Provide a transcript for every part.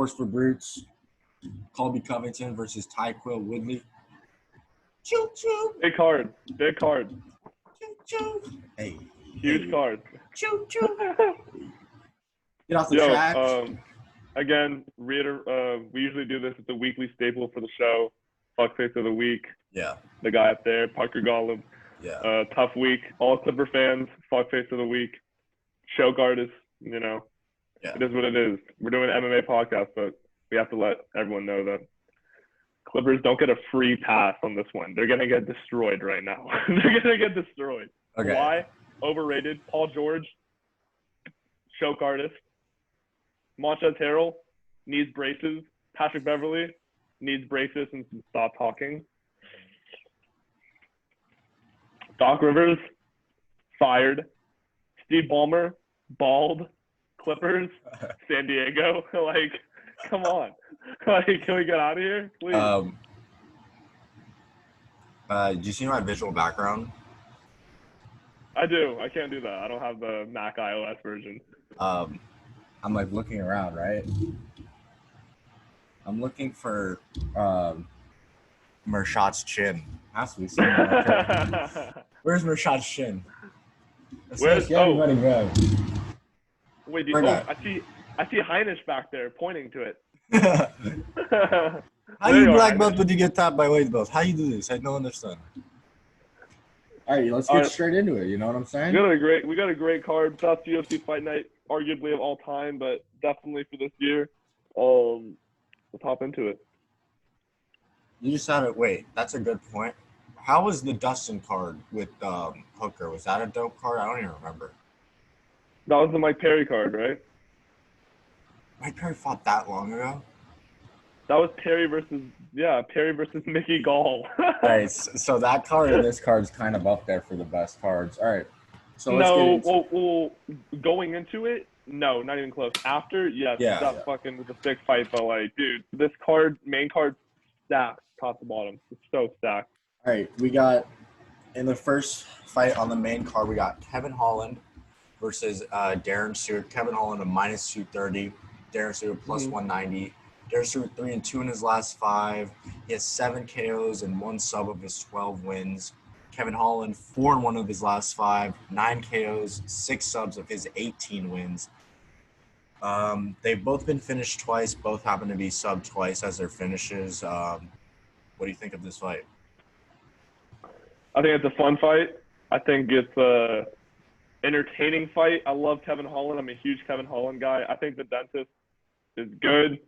Sports for Brutes. Colby Covington versus Woodley. Choo choo. Big card. Big card. Choo choo. Hey. Huge card. Choo choo. Get off the Yo, track. again, we usually do this. It's a weekly staple for the show. Fuckface of the week. Yeah. The guy up there, Parker Gollum. Yeah. Tough week. All Clipper fans, fuckface of the week. Choke artist, you know. Yeah. It is what it is. We're doing an MMA podcast, but we have to let everyone know that Clippers don't get a free pass on this one. They're going to get destroyed right now. They're going to get destroyed. Okay. Why? Overrated. Paul George, choke artist. Montrezl Harrell needs braces. Patrick Beverly needs braces and stop talking. Doc Rivers, fired. Steve Ballmer, bald. Clippers, San Diego. Like, come on. Like, can we get out of here, please? Do you see my visual background? I do. I can't do that. I don't have the Mac iOS version. I'm like looking around, right? I'm looking for Mershot's chin. Has to be somewhere. Where's Mershot's chin? Where's everybody go? Wait, I see Heinisch back there pointing to it. How you black belt when you get tapped by white belt? How you do this? I don't understand. All right, let's get straight into it. You know what I'm saying? We got a great card. Best UFC fight night, arguably of all time, but definitely for this year. Let's hop into it. You just had it. Wait, that's a good point. How was the Dustin card with Hooker? Was that a dope card? I don't even remember. That was the Mike Perry card, right? Mike Perry fought that long ago? That was Perry versus Mickey Gall. All right, so that card and this card's kind of up there for the best cards. All right. So let's going into it, no, not even close. After, yes, that fucking was a sick fight, but like, dude, this card, main card, stacked top to bottom. It's so stacked. All right, we got in the first fight on the main card, we got Kevin Holland versus Darren Stewart. Kevin Holland a minus 230, Darren Stewart plus 190. Darren Stewart 3-2 in his last 5. He has 7 KOs and 1 sub of his 12 wins. Kevin Holland 4-1 of his last 5, 9 KOs, 6 subs of his 18 wins. They've both been finished twice. Both happen to be sub twice as their finishes. What do you think of this fight? I think it's a fun fight. I think it's a entertaining fight. I love Kevin Holland. I'm a huge Kevin Holland guy. I think the dentist is good.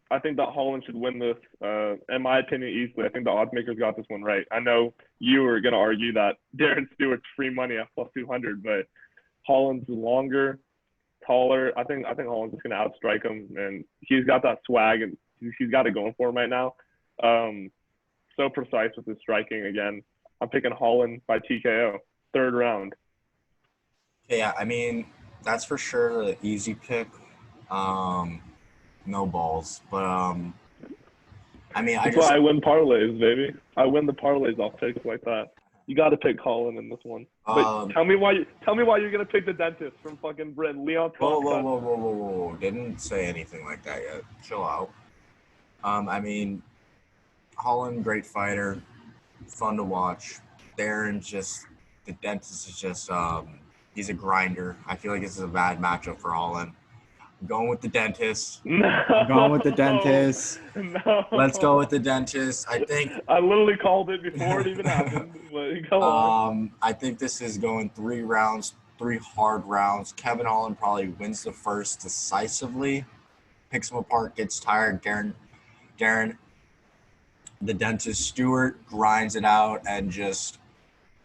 I think that Holland should win this, in my opinion, easily. I think the odds makers got this one right. I know you were going to argue that Darren Stewart's free money at plus 200, but Holland's longer, taller. I think Holland's just going to outstrike him, and he's got that swag, and he's got it going for him right now. So precise with his striking again. I'm picking Holland by TKO, 3rd round. Yeah, I mean, that's for sure the easy pick. No balls, but I mean, that's why I win parlays, baby. I win the parlays off picks like that. You got to pick Holland in this one. But tell me why you're gonna pick the dentist from fucking Britain, Leon. Whoa! Didn't say anything like that yet. Chill out. I mean, Holland, great fighter, fun to watch. Darren, the dentist is just he's a grinder. I feel like this is a bad matchup for Holland. I'm going with the dentist. No. I'm going with the dentist. No. Let's go with the dentist. I think I literally called it before it even happened. But go on. I think this is going 3 rounds, 3 hard rounds. Kevin Holland probably wins the first decisively, picks him apart, gets tired. Darren, the dentist Stewart grinds it out and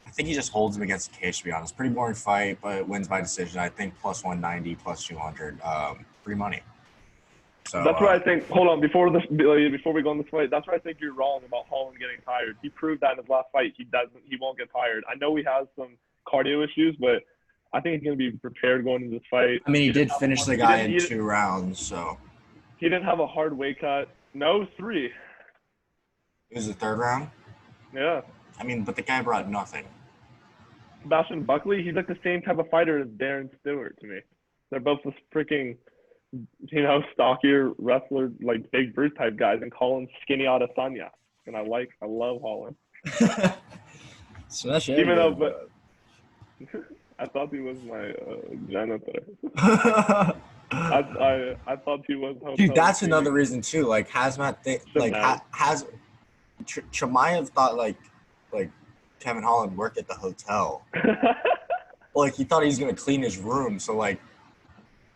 I think he just holds him against the cage, to be honest. Pretty boring fight, but wins by decision. I think plus 190, plus 200, free money. So that's where I think. Hold on, before we go on this fight, that's where I think you're wrong about Holland getting tired. He proved that in his last fight. He won't get tired. I know he has some cardio issues, but I think he's gonna be prepared going into this fight. I mean, he did finish the guy in 2 rounds, so he didn't have a hard weight cut. No, 3. It was the 3rd round. Yeah. I mean, but the guy brought nothing. Sebastian Buckley, he's like the same type of fighter as Darren Stewart to me. They're both just freaking stockier wrestler, like Big Bruce type guys, and call him Skinny Adesanya. And I love Holland. Smash Even though, but I thought he was my janitor. I thought he was. Dude, that's another reason too. Like Hazmat, Chimaev thought like Kevin Holland worked at the hotel. Like he thought he was gonna clean his room. So like,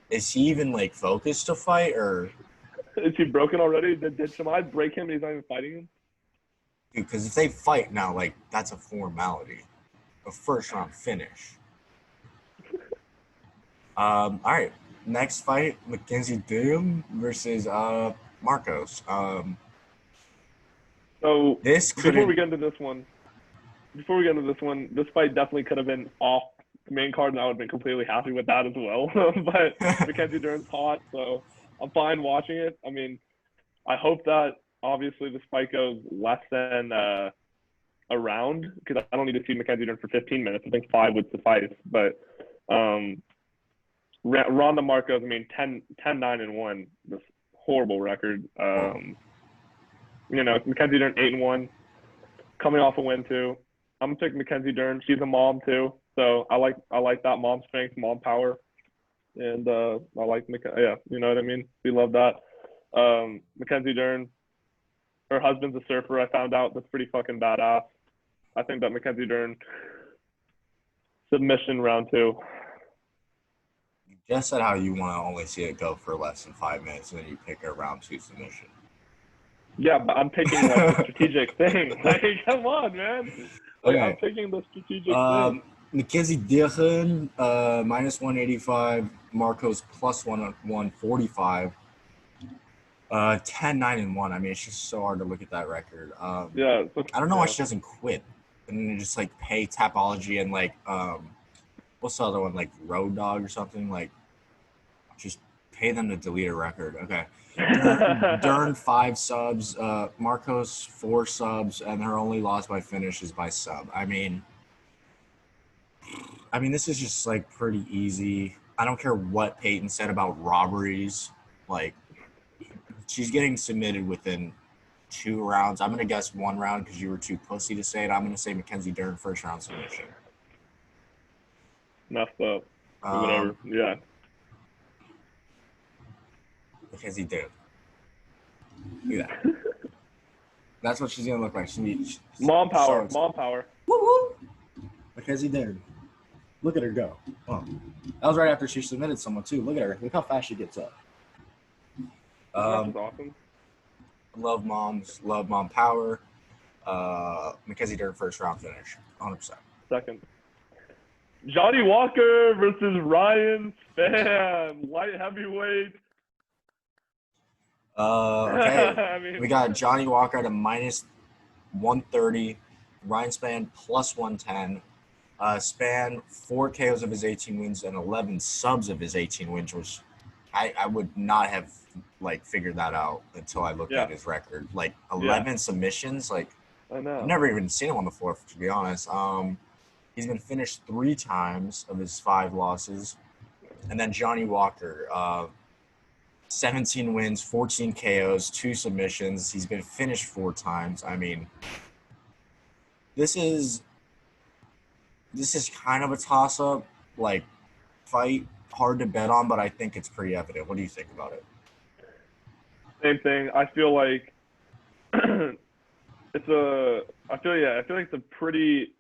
is he even like focused to fight or? Is he broken already? Did Chimaev break him and he's not even fighting him? Dude, because if they fight now, like that's a formality, a first round finish. All right, next fight: Mackenzie Dern versus Marcos. So this before we get into this one, this fight definitely could have been off the main card, and I would have been completely happy with that as well. But Mackenzie Dern's hot, so I'm fine watching it. I mean, I hope that obviously this fight goes less than a round, because I don't need to see Mackenzie Dern for 15 minutes. I think 5 would suffice. But Ronda Marcos, I mean, 10-9-1, this horrible record. Mackenzie Dern 8-1, coming off a win too. I'm gonna pick Mackenzie Dern. She's a mom too, so I like that mom strength, mom power, and I like yeah, you know what I mean. We love that. Mackenzie Dern, her husband's a surfer. I found out. That's pretty fucking badass. I think that Mackenzie Dern submission round 2. You just said how you want to only see it go for less than 5 minutes, and then you pick a round 2 submission. Yeah, but I'm picking like the strategic thing. Like, come on, man. Like, okay. I'm picking the strategic thing. Mackenzie Dern, minus 185. Marcos plus 145. 10-9-1. I mean, it's just so hard to look at that record. Yeah. I don't know why she doesn't quit and then just like pay Tapology and like what's the other one, like Road Dog or something, like just pay them to delete a record. Okay. Dern 5 subs, Marcos 4 subs, and her only loss by finish is by sub. I mean, this is just like pretty easy. I don't care what Peyton said about robberies. Like, she's getting submitted within 2 rounds. I'm gonna guess 1 round because you were too pussy to say it. I'm gonna say Mackenzie Dern first round submission. Messed up. Whatever. Yeah. Mackenzie Dern. Look at that. That's what she's gonna look like. She's mom power. Mom power. Woo woo. Mackenzie Dern. Look at her go. Oh. That was right after she submitted someone too. Look at her. Look how fast she gets up. That's awesome. Love moms. Love mom power. Mackenzie Dern first round finish. 100%. Second. Johnny Walker versus Ryan Spann. Light heavyweight. Okay. We got Johnny Walker at a minus 130. Ryan Spann plus 110. Spann 4 KOs of his 18 wins and 11 subs of his 18 wins, which I would not have like figured that out until I looked at his record. Like 11 submissions, like I know. I've never even seen him on the floor, to be honest. He's been finished 3 times of his 5 losses. And then Johnny Walker, 17 wins, 14 KOs, 2 submissions. He's been finished 4 times. I mean, this is kind of a toss-up, like, fight. Hard to bet on, but I think it's pretty evident. What do you think about it? Same thing. I feel like it's a pretty,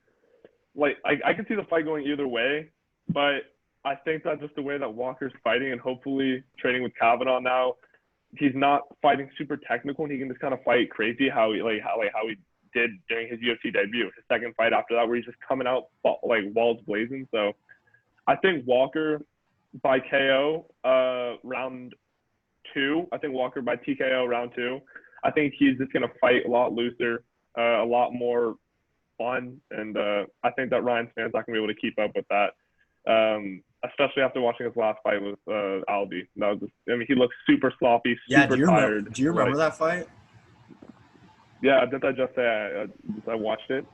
like, I can see the fight going either way, but I think that just the way that Walker's fighting and hopefully training with Kavanaugh now, he's not fighting super technical and he can just kind of fight crazy how he did during his UFC debut, his second fight after that, where he's just coming out like walls blazing. So I think Walker by KO round 2. I think Walker by TKO round 2. I think he's just going to fight a lot looser, a lot more fun, and I think that Ryan Spann's not going to be able to keep up with that, especially after watching his last fight with Aldi. That was just, I mean, he looked super sloppy, super tired. Do you remember that fight? Yeah, didn't I just say I watched it?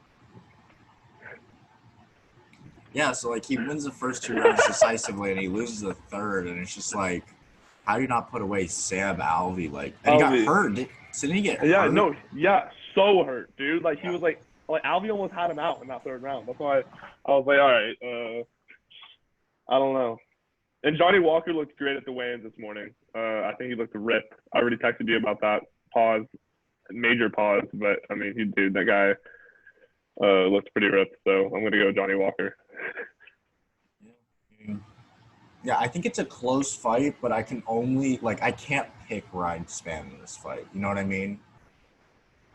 Yeah, so like he wins the first 2 rounds decisively and he loses the third, and it's just like how do you not put away Sam Alvey? Like, and he got Alvey. hurt. Didn't he get Yeah, hurt? no, yeah, so hurt, dude. Like he Yeah. was like Alvey almost had him out in that third round. That's why I was like, all right, I don't know. And Johnny Walker looked great at the weigh-ins this morning. I think he looked ripped. I already texted you about that pause, major pause, but I mean, that guy looked pretty ripped. So I'm gonna go Johnny Walker. Yeah, I think it's a close fight, but I can't pick Ryan Spann in this fight. You know what I mean?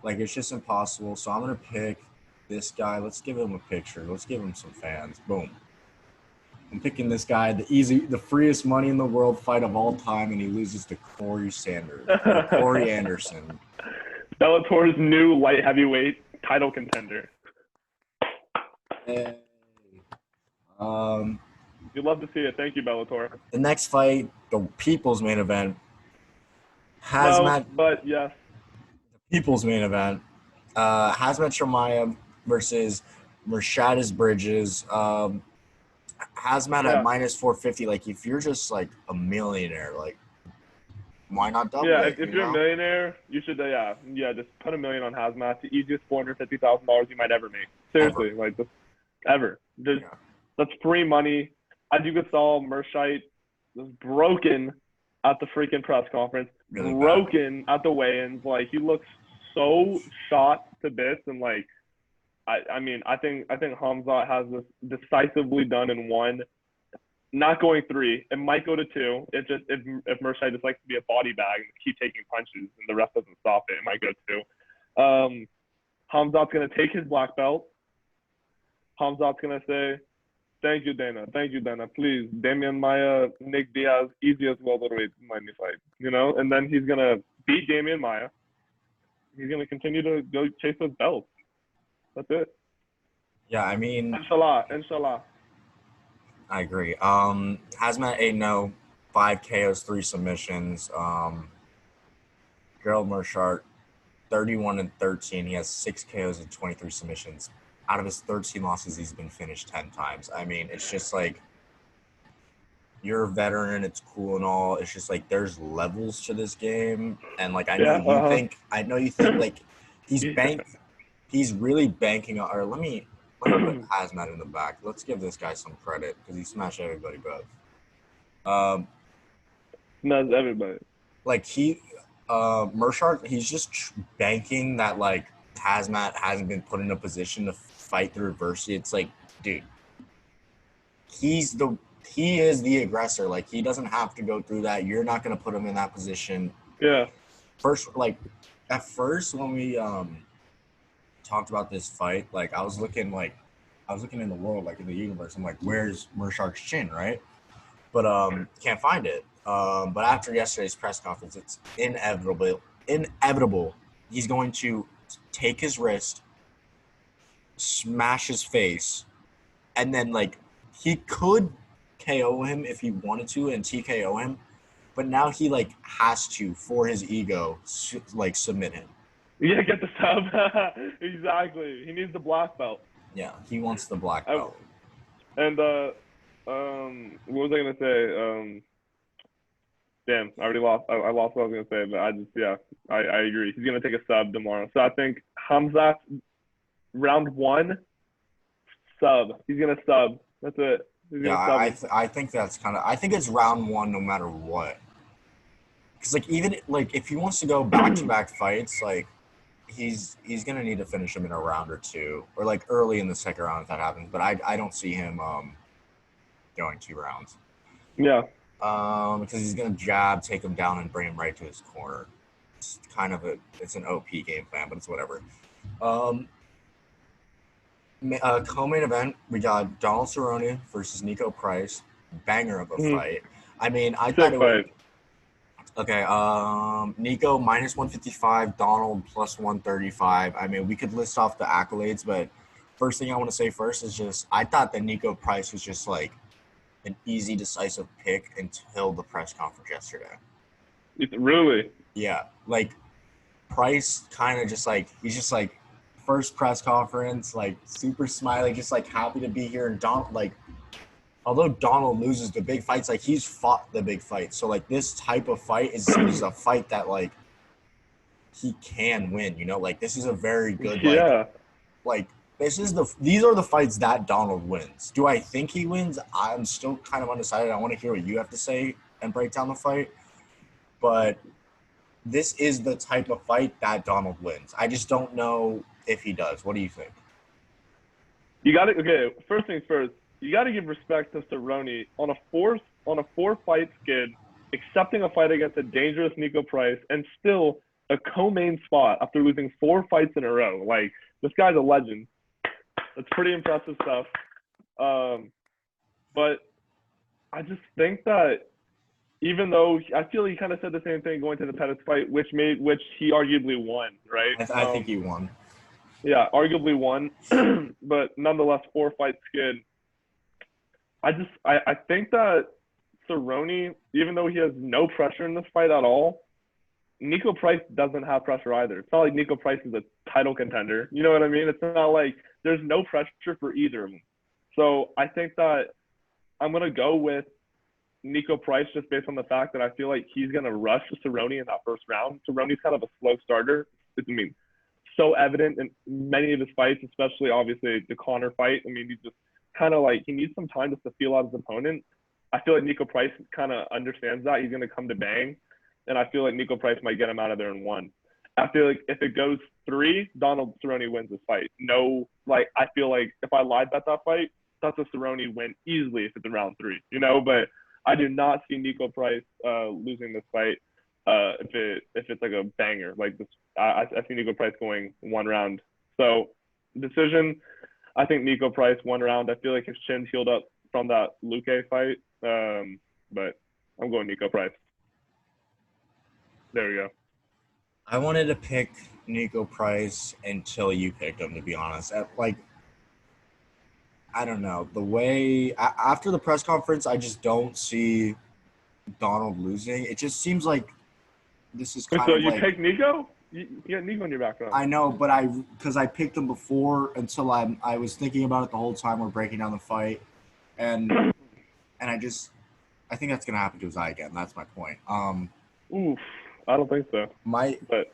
Like, it's just impossible. So I'm gonna pick this guy. Let's give him a picture. Let's give him some fans. Boom. I'm picking this guy, the freest money in the world fight of all time, and he loses to Corey Anderson. Bellator's new light heavyweight title contender. Hey. You'd love to see it. Thank you, Bellator. The next fight, the people's main event. But yes. The people's main event. Hazmat Chimaev versus Mercedes Bridges. Hazmat at minus 450. Like, if you're just like a millionaire, like, why not double it? If you're a millionaire, you should just put $1 million on Hazmat. It's the easiest $450,000 you might ever make. Seriously, ever. That's free money. Adu Gasol, Mershite was broken at the freaking press conference. Really broken at the weigh-ins. Like, he looks so shot to bits, and like, I think Hamzat has this decisively done in one. Not going 3. It might go to 2. It just if Mershite just likes to be a body bag and keep taking punches and the rest doesn't stop it, it might go 2. Hamzat's gonna take his black belt. Hamzat's gonna say, "Thank you, Dana. Thank you, Dana. Please, Damian Maia, Nick Diaz, easiest welterweight in my fight." You know, and then he's gonna beat Damian Maia. He's gonna continue to go chase those belts. That's it. Yeah, I mean, Inshallah. I agree. Hazmat 8-0, 5 KOs, 3 submissions. Gerald Meerschaert, 31-13. He has 6 KOs and 23 submissions. Out of his 13 losses, he's been finished 10 times. I mean, it's just like, you're a veteran, it's cool and all. It's just like, there's levels to this game. And like, I know you think like he's really banking on, or let me put Hazmat in the back. Let's give this guy some credit because he smashed everybody both. Smashed everybody. Like Meerschaert, he's just banking that like Hazmat hasn't been put in a position to fight through adversity. It's like, dude, he is the aggressor. Like, he doesn't have to go through that. You're not gonna put him in that position. Yeah. At first when we talked about this fight, like I was looking in the world, like in the universe. I'm like, where's Meerschaert's chin, right? But can't find it. But after yesterday's press conference, it's inevitable. He's going to take his wrist, smash his face, and then like he could KO him if he wanted to and TKO him, but now he like has to, for his ego, like submit him. Yeah, get the sub. Exactly. He needs the black belt. Yeah, he wants the black belt. And what was I gonna say? Damn, I already lost. I lost what I was gonna say, but I agree. He's gonna take a sub tomorrow. So I think Hamzat, round 1, sub. He's gonna sub. That's it. I think that's I think it's round 1 no matter what. Because like, even like if he wants to go back-to-back fights, like he's gonna need to finish him in a round or 2, or like early in the second round if that happens. But I don't see him going 2 rounds. Yeah. Because he's gonna jab, take him down, and bring him right to his corner. It's it's an OP game plan, but it's whatever. Co-main event, we got Donald Cerrone versus Nico Price. Banger of a fight. I mean, I thought it was okay. Nico minus 155, Donald plus 135. I mean, we could list off the accolades, but first thing I want to say first is just I thought that Nico Price was just like an easy, decisive pick until the press conference yesterday. Really? Yeah, like Price kind of just like he's just like first press conference, like super smiley, just like happy to be here, and Donald like although Donald loses the big fights, like he's fought the big fights. So like this type of fight is a fight that like he can win. You know, like this is a very good like these are the fights that Donald wins. Do I think he wins? I'm still kind of undecided. I want to hear what you have to say and break down the fight. But this is the type of fight that Donald wins. I just don't know if he does. What do you think? Okay, first things first, you gotta give respect to Cerrone on a four fight skid, accepting a fight against a dangerous Nico Price and still a co-main spot after losing 4 fights in a row. Like, this guy's a legend. That's pretty impressive stuff. But I just think that even though I feel he kind of said the same thing going to the Pettis fight, which he arguably won, right? I think he won. Yeah, arguably won, but nonetheless 4 fight skid. I think that Cerrone, even though he has no pressure in this fight at all, Nico Price doesn't have pressure either. It's not like Nico Price is a title contender. You know what I mean? It's not like there's no pressure for either of them. So I think that I'm going to go with Nico Price just based on the fact that I feel like he's going to rush Cerrone in that first round. Cerrone's kind of a slow starter. So evident in many of his fights, especially obviously the Conor fight. I mean, he's just kind of like he needs some time just to feel out his opponent. I feel like Nico Price kind of understands that. He's going to come to bang. And I feel like Nico Price might get him out of there in 1. I feel like if it goes 3, Donald Cerrone wins this fight. No, like I feel like if I live bet that fight, that's a Cerrone win easily if it's in round 3, you know. But I do not see Nico Price losing this fight if it's like a banger like this. I see Nico Price going 1 round. So decision, I think Nico Price 1 round. I feel like his chin's healed up from that Luque fight, but I'm going Nico Price. There we go. I wanted to pick Nico Price until you picked him, to be honest. Like, I don't know. The way after the press conference, I just don't see Donald losing. It just seems like this is kind so of you like take Nico? You got Nico in your background. I know, but because I picked him before until I was thinking about it the whole time we're breaking down the fight, and I think that's gonna happen to his eye again. That's my point. Oof. I don't think so. But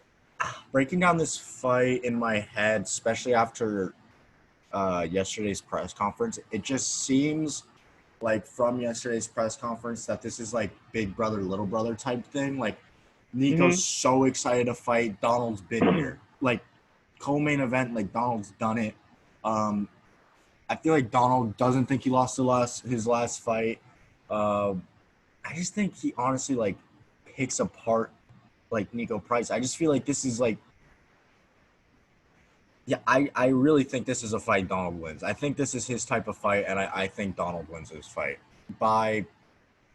Breaking down this fight in my head, especially after yesterday's press conference, it just seems like from yesterday's press conference that this is like big brother, little brother type thing. Like Nico's so excited to fight. Donald's been here. Like co-main event, like Donald's done it. I feel like Donald doesn't think he lost his last fight. I just think he honestly like picks apart like Nico Price. I just feel like this is like, yeah, I really think this is a fight Donald wins. I think this is his type of fight, and I think Donald wins this fight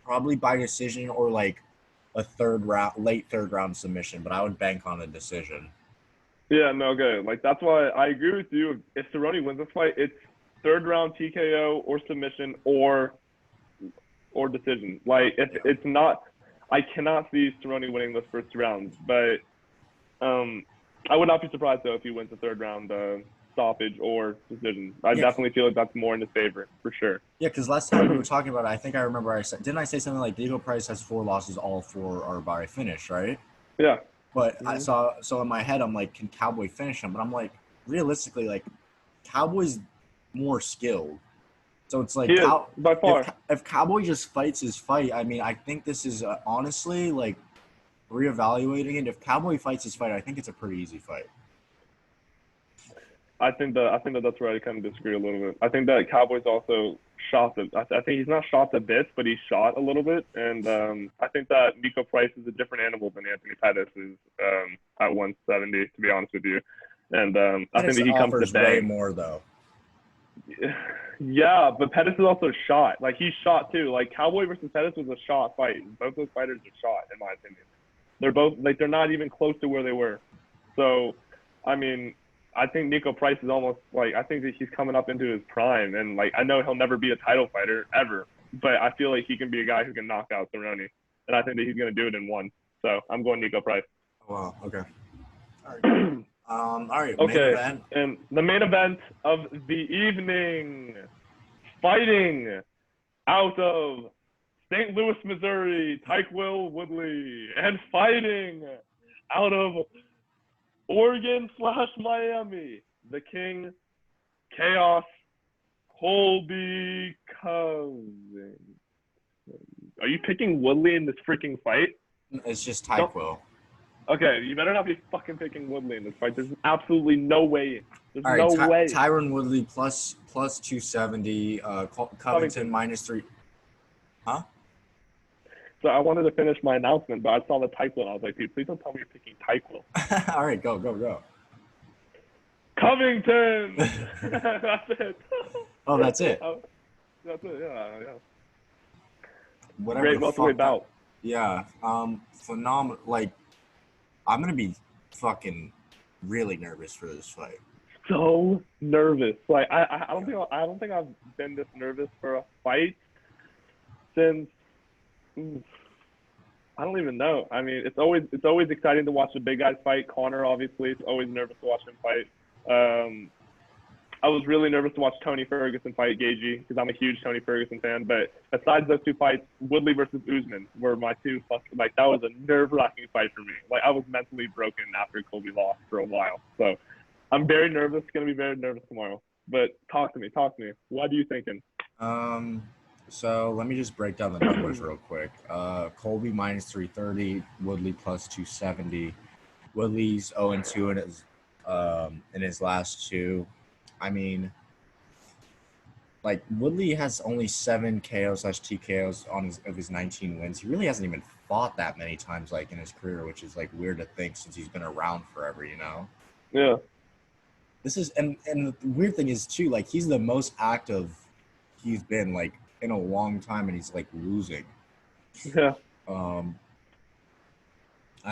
probably by decision or like a late third round submission, but I would bank on a decision. Yeah, no, good. Like that's why I agree with you. If Cerrone wins this fight, it's 3rd round TKO or submission or decision. Like it's not. I cannot see Cerrone winning those first 2 rounds, but I would not be surprised though if he wins the 3rd round stoppage or decision. I definitely feel like that's more in his favor for sure. Yeah, because last time we were talking about it, I think I remember didn't I say something like Nico Price has 4 losses, all 4 are by finish, right? Yeah. But I saw in my head I'm like, can Cowboy finish him? But I'm like, realistically, like Cowboy's more skilled. So it's like by far. If Cowboy just fights his fight, I mean, I think this is honestly like reevaluating it. If Cowboy fights his fight, I think it's a pretty easy fight. I think that that's where I kind of disagree a little bit. I think that Cowboy's also shot. I think he's not shot to bits, but he's shot a little bit. And I think that Nico Price is a different animal than Anthony Pettis is at 170. To be honest with you, and I think that he comes to bang way more though. Yeah, but Pettis is also shot. Like he's shot too. Like Cowboy versus Pettis was a shot fight. Both those fighters are shot, in my opinion. They're both like they're not even close to where they were. So, I mean, I think Nico Price is almost like I think that he's coming up into his prime, and like I know he'll never be a title fighter ever, but I feel like he can be a guy who can knock out Cerrone, and I think that he's going to do it in 1. So I'm going Nico Price. Wow. Okay. All right. All right. Okay. Main event. And the main event of the evening, fighting out of St. Louis, Missouri, Tyquil Woodley, and fighting out of Oregon/Miami, the King, Chaos, Colby Cousins. Are you picking Woodley in this freaking fight? It's just Tyquil. Okay, you better not be fucking picking Woodley in this fight. There's absolutely no way. There's All right, no way. Tyron Woodley plus 270. Covington -3. Huh? So I wanted to finish my announcement, but I saw the Tyquil and I was like, dude, please don't tell me you're picking Tyquil. All right, go. Covington! That's it. Oh, that's it? That's it, yeah. Whatever. Great welterweight bout. Yeah, phenomenal. Like, I'm going to be fucking really nervous for this fight. So nervous. Like, I don't think I've been this nervous for a fight since I don't even know. I mean, it's always exciting to watch the big guys fight. Connor, obviously, it's always nervous to watch him fight. I was really nervous to watch Tony Ferguson fight Gaethje because I'm a huge Tony Ferguson fan. But besides those two fights, Woodley versus Usman were my two that was a nerve-wracking fight for me. Like, I was mentally broken after Colby lost for a while. So I'm very nervous. Going to be very nervous tomorrow. But talk to me. What are you thinking? So let me just break down the numbers real quick. Colby -330, Woodley plus 270. Woodley's 0-2 in his last two. I mean, like, Woodley has only 7 KOs/TKOs of his 19 wins. He really hasn't even fought that many times, like, in his career, which is, like, weird to think since he's been around forever, you know? Yeah. This is and the weird thing is too, like, he's the most active he's been, like, in a long time, and he's, like, losing. Yeah. I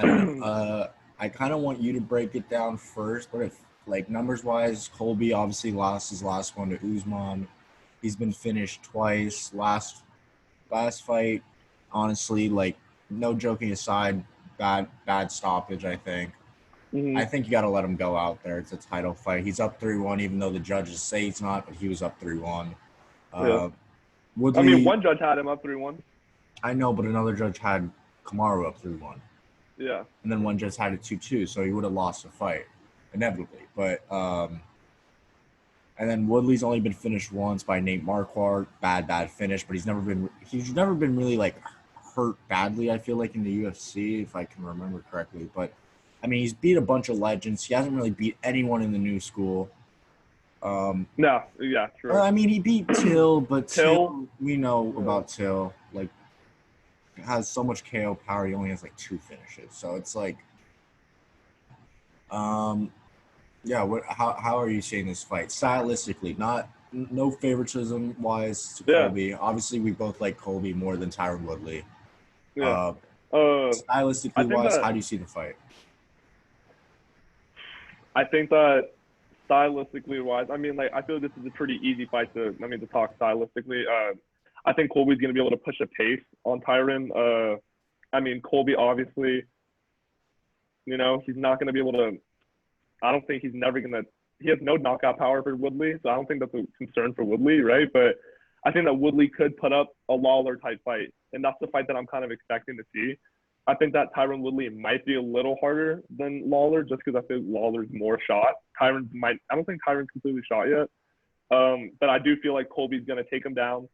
don't know. I kind of want you to break it down first, but if, like, numbers wise, Colby obviously lost his last one to Usman. He's been finished twice. Last fight, honestly, like, no joking aside, bad stoppage, I think. Mm-hmm. I think you got to let him go out there. It's a title fight. He's up 3-1, even though the judges say he's not, but he was up 3-1. Yeah. Woodley, I mean, one judge had him up 3-1. I know, but another judge had Kamaru up 3-1. Yeah. And then one judge had it 2-2, so he would have lost the fight, inevitably. But and then Woodley's only been finished once by Nate Marquardt. Bad finish, but he's never been really, like, hurt badly, I feel like, in the UFC, if I can remember correctly. But I mean, he's beat a bunch of legends. He hasn't really beat anyone in the new school. No, yeah, true. I mean, he beat Till, but Till, we know about Till. Like, has so much KO power. He only has, like, 2 finishes. So it's like, yeah. How are you seeing this fight stylistically? No favoritism wise to Colby. Obviously, we both like Colby more than Tyron Woodley. Yeah. Stylistically wise, how do you see the fight? I think that stylistically wise, I mean, like, I feel this is a pretty easy fight to talk stylistically. I think Colby's going to be able to push a pace on Tyron. I mean, Colby, obviously, you know, he's not going to be able to, I don't think he has no knockout power for Woodley, so I don't think that's a concern for Woodley, right? But I think that Woodley could put up a Lawler-type fight, and that's the fight that I'm kind of expecting to see. I think that Tyron Woodley might be a little harder than Lawler just because I think Lawler's more shot. I don't think Tyron's completely shot yet. But I do feel like Colby's going to take him down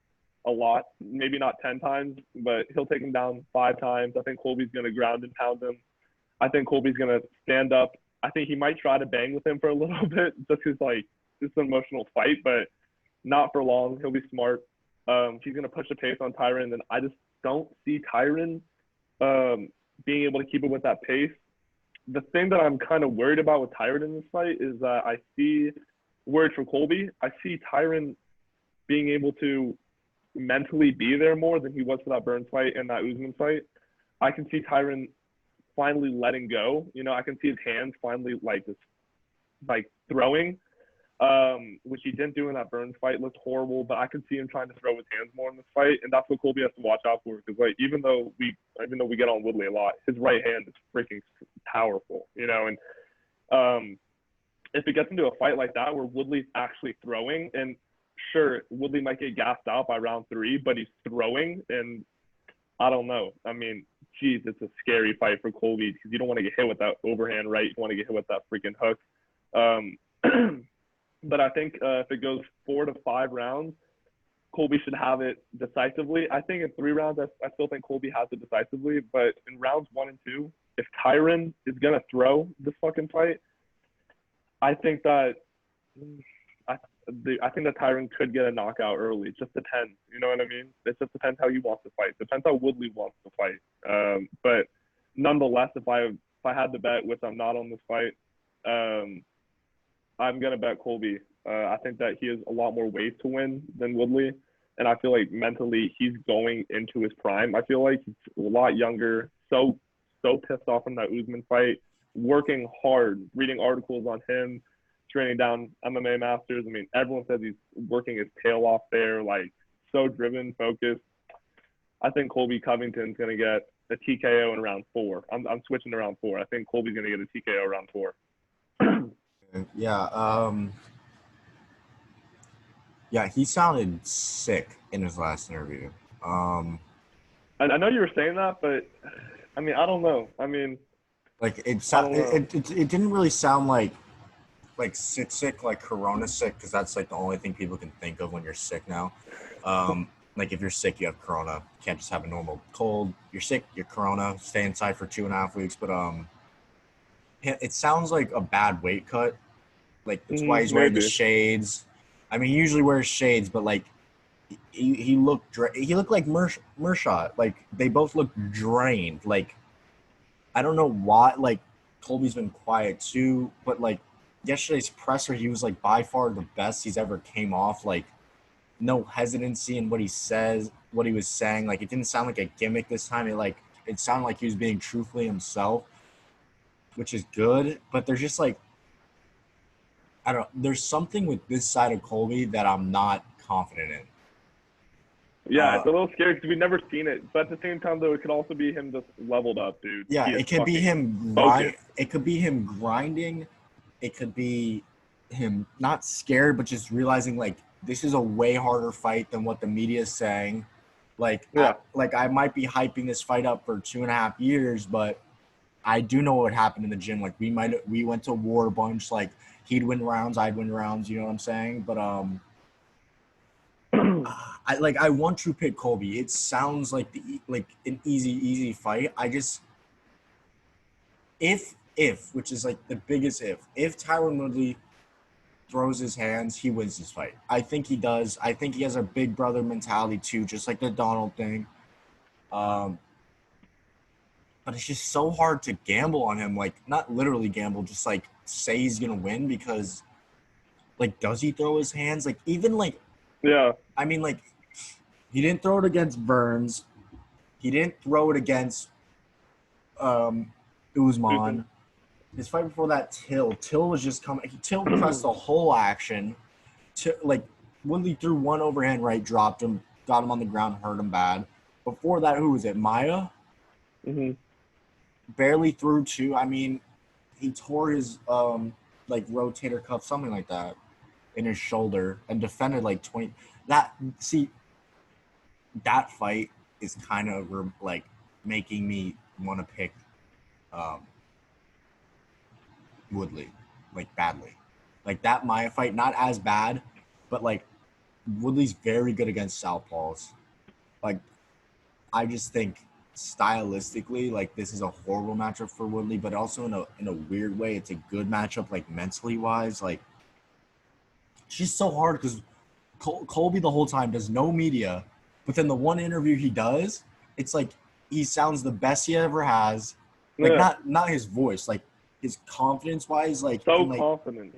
a lot. Maybe not 10 times, but he'll take him down 5 times. I think Colby's going to ground and pound him. I think Colby's going to stand up. I think he might try to bang with him for a little bit just because, like, it's an emotional fight, but not for long. He'll be smart. He's going to push the pace on Tyron, and I just don't see Tyron being able to keep it with that pace. The thing that I'm kind of worried about with Tyron in this fight is that I see, words from Colby, I see Tyron being able to mentally be there more than he was for that Burns fight and that Usman fight. I can see Tyron finally letting go. You know, I can see his hands finally, like, just, like, throwing, which he didn't do in that Burns fight. Looked horrible, but I can see him trying to throw his hands more in this fight, and that's what Colby has to watch out for. Because, like, even though we get on Woodley a lot, his right hand is freaking powerful, you know. And if it gets into a fight like that where Woodley's actually throwing, and sure, Woodley might get gassed out by round 3, but he's throwing, and I don't know. I mean, geez, it's a scary fight for Colby because you don't want to get hit with that overhand right. You want to get hit with that freaking hook. But I think if it goes 4 to 5 rounds, Colby should have it decisively. I think in 3 rounds, I still think Colby has it decisively. But in rounds 1 and 2, if Tyron is going to throw this fucking fight, I think that Tyron could get a knockout early. It just depends. You know what I mean? It just depends how he wants to fight. Depends how Woodley wants to fight. But nonetheless, if I had to bet, which I'm not on this fight, I'm gonna bet Colby. I think that he has a lot more ways to win than Woodley, and I feel like mentally he's going into his prime. I feel like he's a lot younger. So pissed off from that Usman fight. Working hard, reading articles on him, training down MMA masters. I mean, everyone says he's working his tail off there, like so driven, focused. I think Colby Covington's going to get a TKO in round 4. I'm switching to round 4. I think Colby's going to get a TKO round 4. Yeah, he sounded sick in his last interview. I know you were saying that, but I mean, I don't know. I mean, like it didn't really sound like sick, like corona sick, because that's like the only thing people can think of when you're sick now. Like if you're sick, you have corona. You can't just have a normal cold. You're sick, you're corona. Stay inside for 2.5 weeks. But it sounds like a bad weight cut. Like that's why he's wearing the shades. I mean, he usually wears shades, but like he looked like Mershot. Like they both look drained. Like I don't know why. Like Colby's been quiet too, but like yesterday's presser, he was like by far the best he's ever came off. Like no hesitancy in what he says, what he was saying. Like it didn't sound like a gimmick this time. It sounded like he was being truthfully himself, which is good. But there's just like there's something with this side of Colby that I'm not confident in. Yeah, it's a little scary because we've never seen it. But at the same time, though, it could also be him just leveled up, dude. Yeah, it could be him. It could be him grinding. It could be him not scared, but just realizing like this is a way harder fight than what the media is saying. Like, I might be hyping this fight up for 2.5 years, but I do know what happened in the gym. Like we went to war a bunch. Like he'd win rounds, I'd win rounds. You know what I'm saying? But I want to pick Colby. It sounds like an easy fight. I just if which is like the biggest if Tyron Woodley throws his hands, he wins this fight. I think he does. I think he has a big brother mentality too, just like the Donald thing. But it's just so hard to gamble on him. Like not literally gamble, just like say he's gonna win because like does he throw his hands? Like even like I mean like he didn't throw it against Burns. He didn't throw it against Usman. His fight before that, Till was just coming. Till pressed the whole action. Like Woodley threw one overhand right, dropped him, got him on the ground, hurt him bad. Before that, who was it? Maya. Barely threw 2. I mean, he tore his like rotator cuff, something like that, in his shoulder, and defended like 20. That fight is kind of like making me want to pick Woodley, like badly. Like that Maya fight, not as bad, but like Woodley's very good against southpaws. Like I just think stylistically, like this is a horrible matchup for Woodley, but also in a weird way, it's a good matchup, like mentally wise. Like it's just so hard because Colby the whole time does no media, but then the one interview he does, it's like he sounds the best he ever has. Like not his voice, like his confidence wise, like so confident.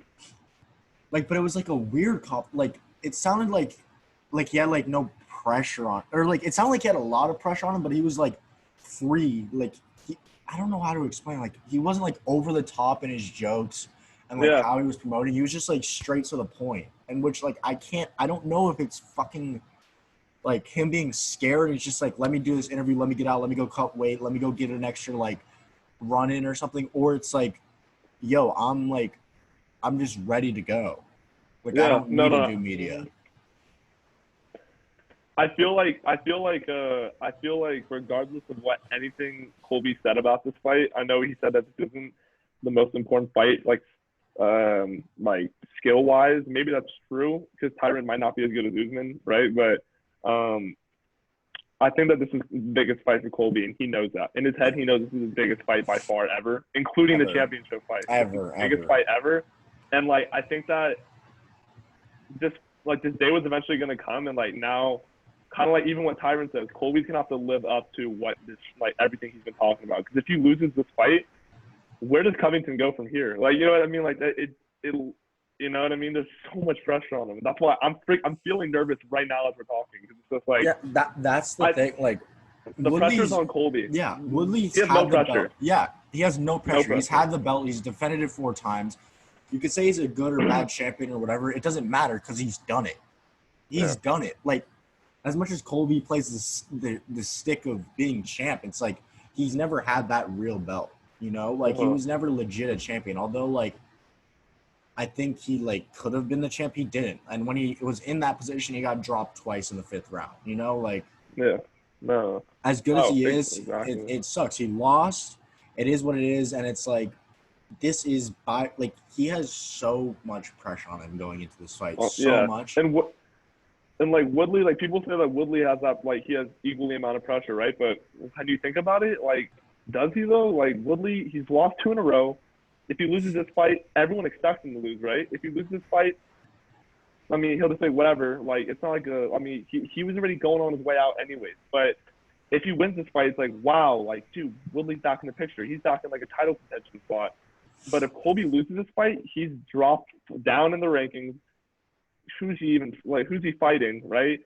Like, but it was like a weird like it sounded like he had like no pressure on, or like it sounded like he had a lot of pressure on him, but he was like free. Like I don't know how to explain. Like he wasn't like over the top in his jokes and like how he was promoting. He was just like straight to the point, and which like I don't know if it's fucking like him being scared. It's just like let me do this interview, let me get out, let me go cut weight, let me go get an extra like run in or something, or it's like, yo, I'm just ready to go. Like I don't need to do media. regardless of what anything Colby said about this fight, I know he said that this isn't the most important fight, like skill wise. Maybe that's true because Tyron might not be as good as Usman, right? But I think that this is the biggest fight for Colby, and he knows that. In his head, he knows this is his biggest fight by far ever, including the championship fight. Biggest fight ever. And like I think that this day was eventually going to come, and like now, kind of like even what Tyron says, Colby's gonna have to live up to what this like everything he's been talking about. Because if he loses this fight, where does Covington go from here? Like, you know what I mean? Like it'll, you know what I mean? There's so much pressure on him. That's why I'm feeling nervous right now as we're talking. Because it's just like that's the thing. Like the pressure's on Colby. Yeah, Woodley's he has no pressure. Belt. Yeah, he has no pressure. He's had the belt. He's defended it 4 times. You could say he's a good or bad champion or whatever. It doesn't matter because he's done it. He's done it. Like, as much as Colby plays the stick of being champ, it's like he's never had that real belt. You know, like he was never legit a champion. Although, like, I think he like could have been the champ. He didn't. And when he was in that position, he got dropped twice in the 5th round. You know, like as good as he is, it sucks. He lost. It is what it is, and it's like this is he has so much pressure on him going into this fight. Much. And like Woodley, like people say that Woodley has that, like he has equally amount of pressure, right? But when you think about it, like, does he though? Like Woodley, he's lost 2 in a row. If he loses this fight, everyone expects him to lose, right? If he loses this fight, I mean, he'll just say whatever. Like, it's not like he was already going on his way out anyways. But if he wins this fight, it's like, wow, like, dude, Woodley's back in the picture. He's back in like a title contention spot. But if Colby loses this fight, he's dropped down in the rankings. Who's he fighting, right?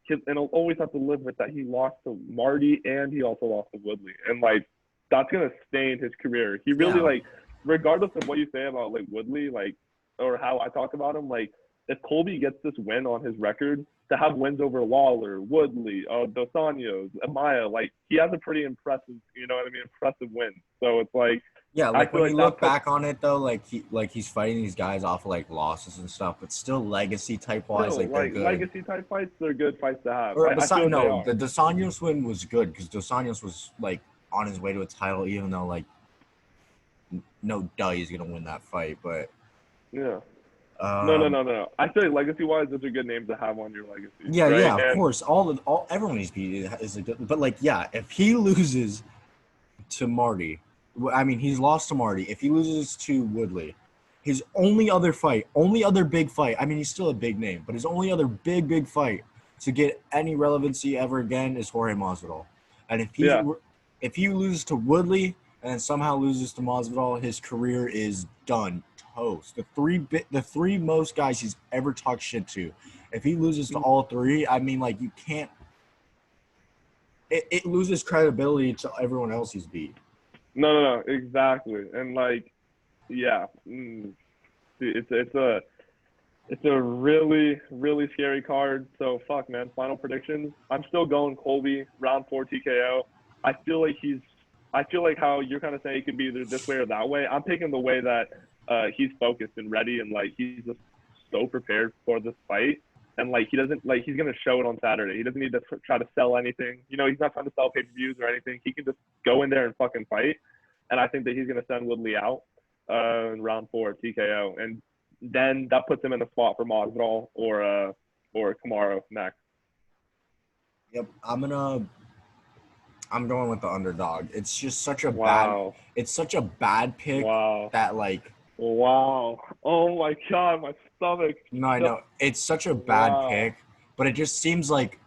And he'll always have to live with that. He lost to Marty and he also lost to Woodley. And like, that's going to stain his career. He really like, regardless of what you say about like Woodley, like, or how I talk about him, like, if Colby gets this win on his record, to have wins over Lawler, Woodley, Dos Anjos, Amaya, like, he has a pretty impressive, you know what I mean, impressive win. So it's like, yeah, like when you look back on it though, like he's fighting these guys off of like losses and stuff, but still legacy type wise, like they're good. Legacy type fights, they're good fights to have. The Dos Anjos win was good because Dos Anjos was like on his way to a title, even though like no doubt he's gonna win that fight, but yeah. No. I feel like legacy-wise, those are good names to have on your legacy. Yeah, right? Yeah, of course. Everyone needs to be is a good, but like, yeah, if he loses to Marty, I mean, he's lost to Marty. If he loses to Woodley, his only other big fight. I mean, he's still a big name, but his only other big fight to get any relevancy ever again is Jorge Masvidal. And if he loses to Woodley and then somehow loses to Masvidal, his career is done. Toast. The three most guys he's ever talked shit to. If he loses to all 3, I mean, like, you can't. It loses credibility to everyone else he's beat. No, exactly. And like, yeah, it's a really, really scary card. So fuck, man. Final predictions. I'm still going Colby, round 4 TKO. I feel like how you're kind of saying it could be either this way or that way. I'm taking the way that he's focused and ready, and like he's just so prepared for this fight. And like he's gonna show it on Saturday. He doesn't need to try to sell anything. You know, he's not trying to sell pay-per-views or anything. He can just go in there and fucking fight. And I think that he's gonna send Woodley out in round 4 TKO, and then that puts him in the spot for Masvidal or Kamaru next. Yep, I'm going with the underdog. It's just such a bad pick that like. Wow. Oh my God, my stomach. No, I know. It's such a bad pick, but it just seems like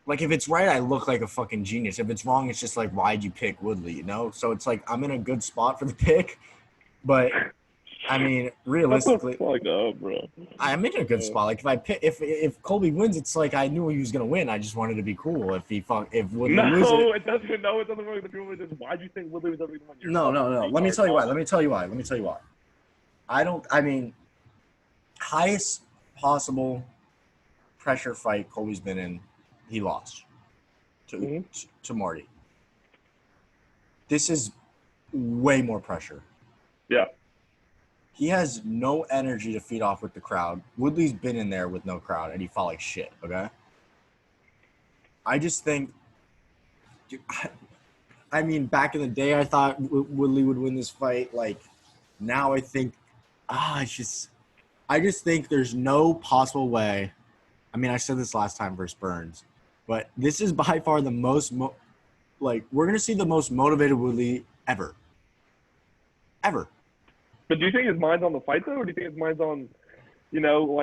if it's right, I look like a fucking genius. If it's wrong, it's just like, why'd you pick Woodley, you know? So it's like, I'm in a good spot for the pick, but I mean, realistically, bro. I'm in a good spot. Like if Colby wins, it's like I knew he was gonna win. I just wanted to be cool. If Woodley loses, it doesn't. No, it doesn't work. The people just, why'd you think Woodley was ever gonna win? No. Let me tell you why. I mean, highest possible pressure fight Colby's been in, he lost to Marty. This is way more pressure. Yeah. He has no energy to feed off with the crowd. Woodley's been in there with no crowd, and he fought like shit, okay? I just think. I mean, back in the day, I thought Woodley would win this fight. Like, now I think, I just think there's no possible way. I mean, I said this last time versus Burns, but this is by far the most, we're gonna see the most motivated Woodley ever. But do you think his mind's on the fight though, or do you think his mind's on, you know,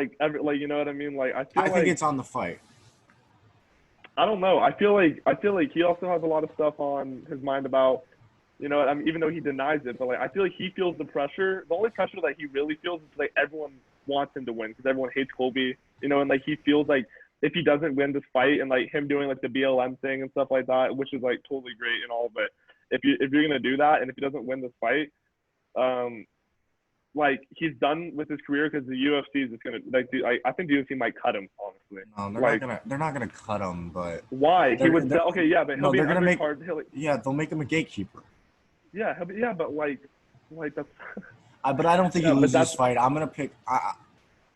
you know what I mean? Like, I think it's on the fight. I don't know. I feel like he also has a lot of stuff on his mind about, you know, I mean, even though he denies it, but like I feel like he feels the pressure. The only pressure that he really feels is like everyone wants him to win because everyone hates Colby, you know, and like he feels like if he doesn't win this fight and like him doing like the BLM thing and stuff like that, which is like totally great and all, but if you're gonna do that and if he doesn't win this fight, like he's done with his career because the UFC is just gonna like. I think the UFC might cut him. Honestly, no, they're not gonna cut him. But why? He would. Okay, yeah, but he'll be an undercard. They'll make him a gatekeeper. Yeah, but like that's. But I don't think he loses this fight. I'm gonna pick.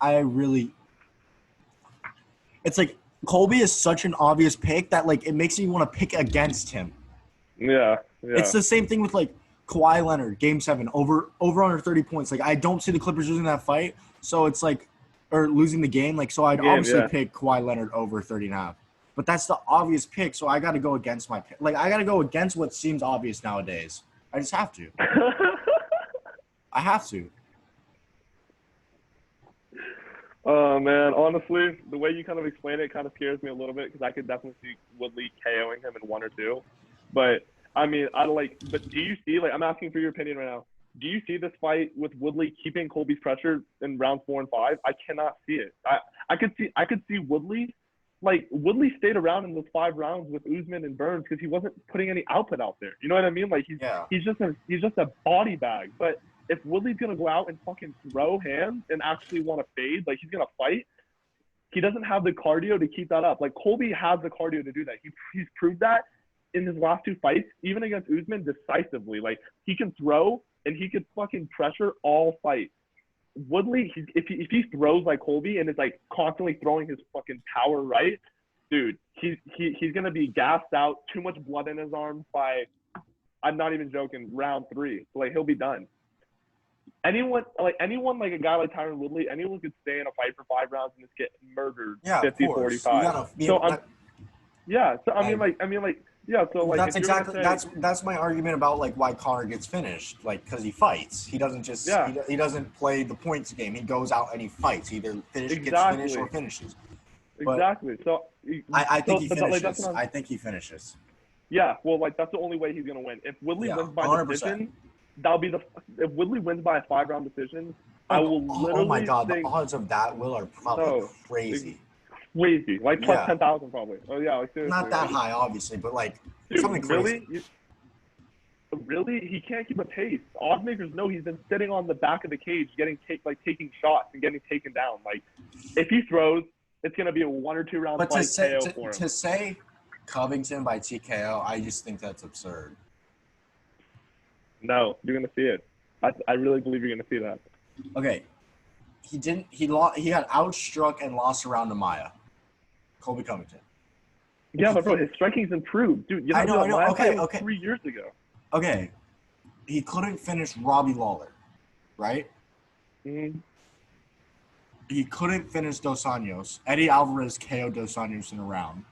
I really. It's like Colby is such an obvious pick that like it makes me want to pick against him. Yeah. It's the same thing with like Kawhi Leonard, Game 7, over under 30 points. Like I don't see the Clippers losing that fight, so it's like, or losing the game. Like so, I'd obviously pick Kawhi Leonard over 30.5. But that's the obvious pick, so I got to go against my pick. Like I got to go against what seems obvious nowadays. I just have to. I have to. Oh man, honestly, the way you kind of explain it kind of scares me a little bit because I could definitely see Woodley KOing him in 1 or 2. But I mean, but do you see, like, I'm asking for your opinion right now. Do you see this fight with Woodley keeping Colby's pressure in rounds 4 and 5? I cannot see it. I could see Woodley, like, Woodley stayed around in those 5 rounds with Usman and Burns because he wasn't putting any output out there. You know what I mean? Like, he's just a body bag. But if Woodley's going to go out and fucking throw hands and actually want to fade, like, he's going to fight, he doesn't have the cardio to keep that up. Like, Colby has the cardio to do that. He's proved that in his last 2 fights, even against Usman, decisively. Like, he can throw and he could fucking pressure all fight. Woodley, if he throws like Colby and is like constantly throwing his fucking power right, dude, he's gonna be gassed out, too much blood in his arms by, I'm not even joking, round 3. So like he'll be done. Anyone like a guy like Tyron Woodley, anyone could stay in a fight for 5 rounds and just get murdered 50-45. That's my argument about like why Conor gets finished, like because he fights. He doesn't just he doesn't play the points game. He goes out and he fights. He either gets finished or finishes. But exactly. So I think he finishes. I think he finishes. Yeah, well, like that's the only way he's gonna win. If Woodley wins by 100%. Decision, that'll be if Woodley wins by a 5-round decision, I will literally. Oh my god, the odds of that are probably crazy. Crazy, like plus 10,000 probably. Oh yeah, like seriously. Not that high, obviously, but like something crazy. Really, he can't keep a pace. Oddsmakers know he's been sitting on the back of the cage, taking shots and getting taken down. Like, if he throws, it's gonna be a 1 or 2 round fight KO for him. To say Covington by TKO, I just think that's absurd. No, you're gonna see it. I really believe you're gonna see that. Okay, he didn't. He got outstruck and lost around to Maya. Colby Covington. Yeah, but bro, his striking's improved, dude. You know, I know. Okay. 3 years ago. Okay, he couldn't finish Robbie Lawler, right? Mm-hmm. He couldn't finish Dos Anjos. Eddie Alvarez KO'd Dos Anjos in a round.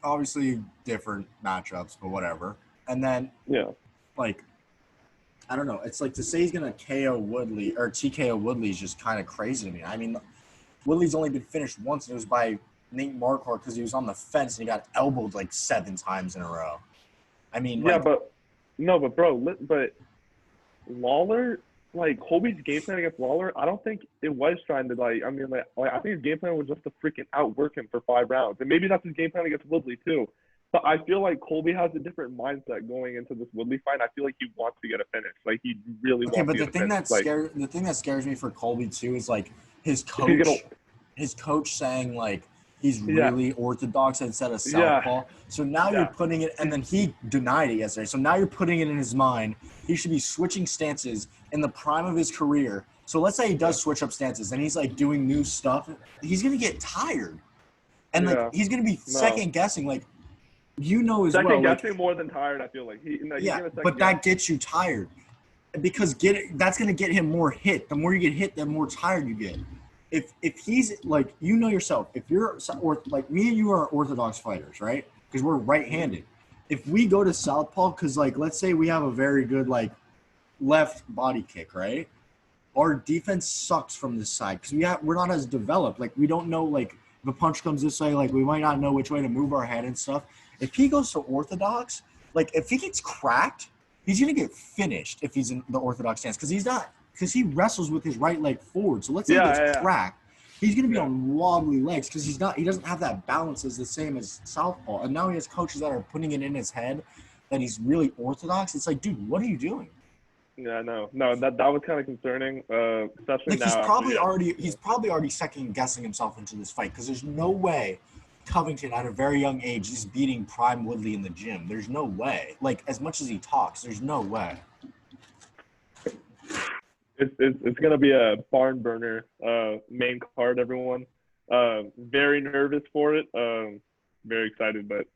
Obviously different matchups, but whatever. And then, like, I don't know. It's like to say he's gonna KO Woodley or TKO Woodley is just kind of crazy to me. I mean, Woodley's only been finished once, and it was by Nate Marquardt because he was on the fence and he got elbowed like 7 times in a row. I mean, but Lawler, like Colby's game plan against Lawler, I don't think it was trying to I think his game plan was just to freaking outwork him for 5 rounds, and maybe that's his game plan against Woodley too. But I feel like Colby has a different mindset going into this Woodley fight. I feel like he wants to get a finish. Like he really wants to get a finish. The thing that scares me for Colby too is like his coach saying like he's really orthodox instead of southpaw. Yeah. So now you're putting it, and then he denied it yesterday. So now you're putting it in his mind. He should be switching stances in the prime of his career. So let's say he does switch up stances and he's like doing new stuff. He's gonna get tired. And Yeah. like he's gonna be No. second guessing, like as Second well. guessing Like, more than tired, I feel like. He's yeah, gonna second but guess. that gets you tired because that's gonna get him more hit. The more you get hit, the more tired you get. If he's like yourself, if you're or like me and you are orthodox fighters, right? Because we're right-handed. If we go to southpaw, because like let's say we have a very good like left body kick, right? Our defense sucks from this side because we're not as developed. Like we don't know like if a punch comes this way, like we might not know which way to move our head and stuff. If he goes to orthodox, like if he gets cracked, he's gonna get finished if he's in the orthodox stance because he wrestles with his right leg forward. So let's say he gets cracked, he's gonna be on wobbly legs because he doesn't have that balance as the same as southpaw. And now he has coaches that are putting it in his head that he's really orthodox. It's like, dude, what are you doing? Yeah, no, that was kind of concerning, especially Like now. he's probably already second guessing himself into this fight because there's no way Covington at a very young age is beating prime Woodley in the gym. There's no way. Like as much as he talks, there's no way. It's gonna be a barn burner main card, everyone. Very nervous for it. Very excited, but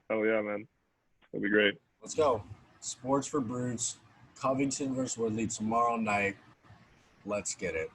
hell yeah, man, it'll be great. Let's go. Sports for Brutes. Covington versus Woodley tomorrow night. Let's get it.